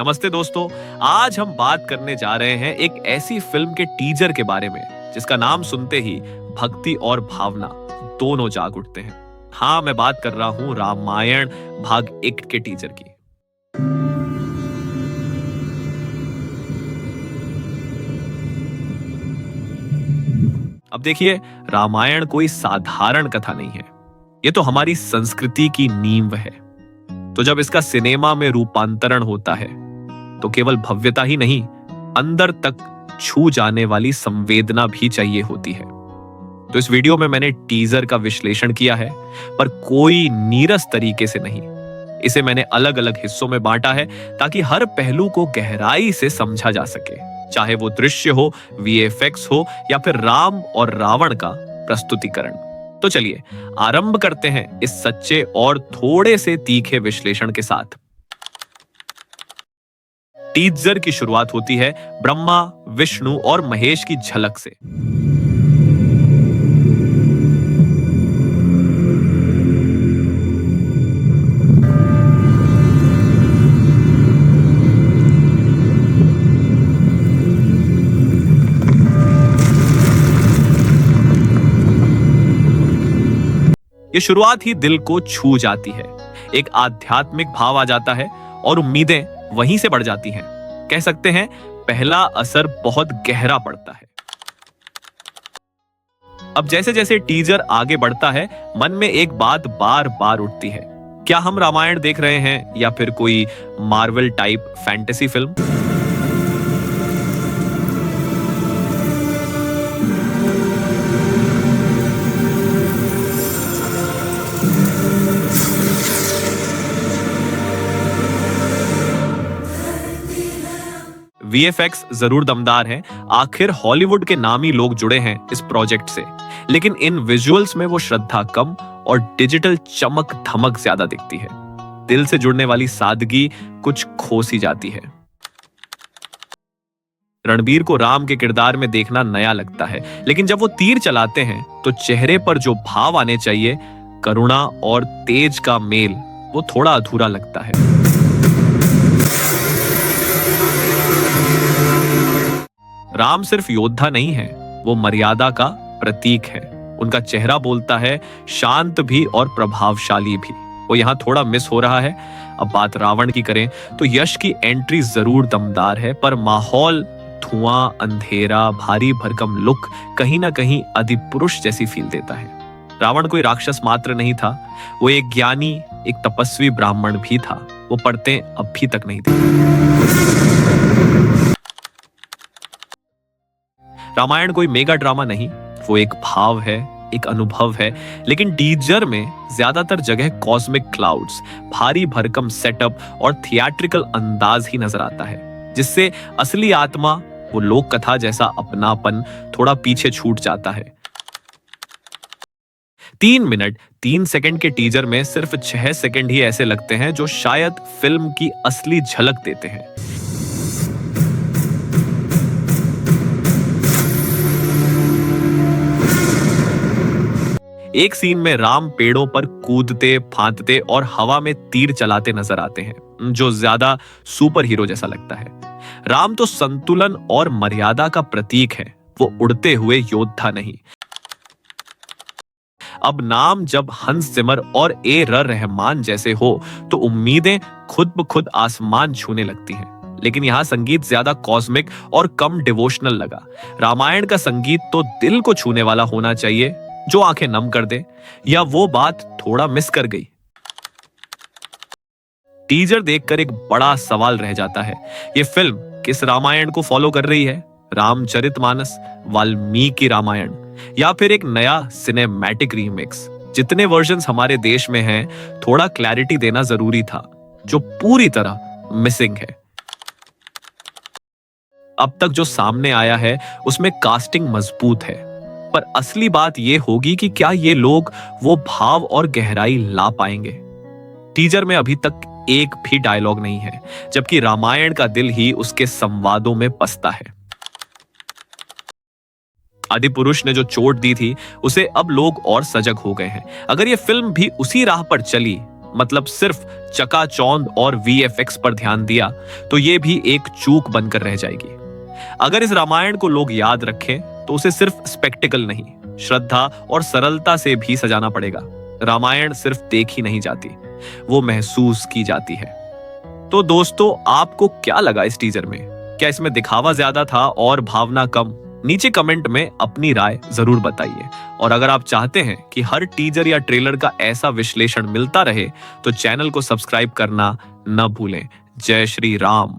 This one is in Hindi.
नमस्ते दोस्तों। आज हम बात करने जा रहे हैं एक ऐसी फिल्म के टीजर के बारे में जिसका नाम सुनते ही भक्ति और भावना दोनों जाग उठते हैं। हाँ, मैं बात कर रहा हूं रामायण भाग 1 के टीजर की। अब देखिए, रामायण कोई साधारण कथा नहीं है। ये तो हमारी संस्कृति की नींव है। तो जब इसका सिनेमा में रूपांतरण होता है तो केवल भव्यता ही नहीं, अंदर तक छू जाने वाली संवेदना भी चाहिए होती है। तो इस वीडियो में मैंने टीजर का विश्लेषण किया है, पर कोई नीरस तरीके से नहीं। इसे मैंने अलग अलग हिस्सों में बांटा है ताकि हर पहलू को गहराई से समझा जा सके, चाहे वो दृश्य हो, वीएफएक्स हो या फिर राम और रावण का प्रस्तुतिकरण। तो चलिए आरंभ करते हैं इस सच्चे और थोड़े से तीखे विश्लेषण के साथ। टीजर की शुरुआत होती है ब्रह्मा, विष्णु और महेश की झलक से। ये शुरुआत ही दिल को छू जाती है। एक आध्यात्मिक भाव आ जाता है और उम्मीदें वहीं से बढ़ जाती हैं। कह सकते हैं पहला असर बहुत गहरा पड़ता है। अब जैसे जैसे टीजर आगे बढ़ता है, मन में एक बात बार बार उठती है, क्या हम रामायण देख रहे हैं या फिर कोई Marvel type fantasy film? VFX जरूर दमदार है। आखिर हॉलीवुड के नामी लोग जुड़े हैं इस प्रोजेक्ट से, लेकिन इन विजुअल्स में वो श्रद्धा कम और डिजिटल चमक धमक ज्यादा दिखती है। दिल से जुड़ने वाली सादगी कुछ खो सी जाती है। रणबीर को राम के किरदार में देखना नया लगता है, लेकिन जब वो तीर चलाते हैं तो चेहरे पर जो भाव आने चाहिए, करुणा और तेज का मेल, वो थोड़ा अधूरा लगता है। राम सिर्फ योद्धा नहीं है, वो मर्यादा का प्रतीक है। उनका चेहरा बोलता है, शांत भी और प्रभावशाली भी। वो यहाँ थोड़ा मिस हो रहा है। अब बात रावण की करें तो यश की एंट्री जरूर दमदार है, पर माहौल, धुआं, अंधेरा, भारी भरकम लुक कहीं ना कहीं अधिपुरुष जैसी फील देता है। रावण कोई राक्षस मात्र नहीं था, वो एक ज्ञानी, एक तपस्वी ब्राह्मण भी था। वो पढ़ते अभी तक नहीं थे। रामायण कोई मेगा ड्रामा नहीं, वो एक भाव है, एक अनुभव है। लेकिन टीजर में ज्यादातर जगह कॉस्मिक क्लाउड्स, भारी भरकम सेटअप और थिएट्रिकल अंदाज ही नजर आता है, जिससे असली आत्मा, वो लोक कथा जैसा अपनापन थोड़ा पीछे छूट जाता है। 3 मिनट 3 सेकंड के टीजर में सिर्फ 6 सेकंड ही ऐसे लगते हैं जो शायद फिल्म की असली झलक देते हैं। एक सीन में राम पेड़ों पर कूदते, फांदते और हवा में तीर चलाते नजर आते हैं, जो ज्यादा सुपर हीरो जैसा लगता है। राम तो संतुलन और मर्यादा का प्रतीक है, वो उड़ते हुए योद्धा नहीं। अब नाम जब हंस जिमर और रहमान जैसे हो तो उम्मीदें खुद ब खुद आसमान छूने लगती हैं। लेकिन यहाँ संगीत ज्यादा कॉस्मिक और कम डिवोशनल लगा। रामायण का संगीत तो दिल को छूने वाला होना चाहिए, जो आंखें नम कर दे, या वो बात थोड़ा मिस कर गई। टीजर देखकर एक बड़ा सवाल रह जाता है, ये फिल्म किस रामायण को फॉलो कर रही है? रामचरितमानस, वाल्मीकि रामायण, या फिर एक नया सिनेमैटिक रीमिक्स? जितने वर्जन्स हमारे देश में हैं, थोड़ा क्लैरिटी देना जरूरी था, जो पूरी तरह मिसिंग है। अब तक जो सामने आया है उसमें कास्टिंग मजबूत है, पर असली बात यह होगी कि क्या ये लोग वो भाव और गहराई ला पाएंगे? टीजर में अभी तक एक भी डायलॉग नहीं है, जबकि रामायण का दिल ही उसके संवादों में बसता है। आदिपुरुष ने जो चोट दी थी, उसे अब लोग और सजग हो गए हैं। अगर ये फिल्म भी उसी राह पर चली, मतलब सिर्फ चकाचौंध और वीएफएक्स पर ध्यान दिया तो ये भी एक चूक बनकर रह जाएगी। अगर इस रामायण को लोग याद रखें तो उसे सिर्फ स्पेक्टिकल नहीं, श्रद्धा और सरलता से भी सजाना पड़ेगा। रामायण सिर्फ देखी नहीं जाती, वो महसूस की जाती है। तो दोस्तों, आपको क्या लगा इस टीजर में? क्या इसमें दिखावा ज्यादा था और भावना कम? नीचे कमेंट में अपनी राय जरूर बताइए। और अगर आप चाहते हैं कि हर टीजर या ट्रेलर का ऐसा विश्लेषण मिलता रहे तो चैनल को सब्सक्राइब करना न भूलें। जय श्री राम।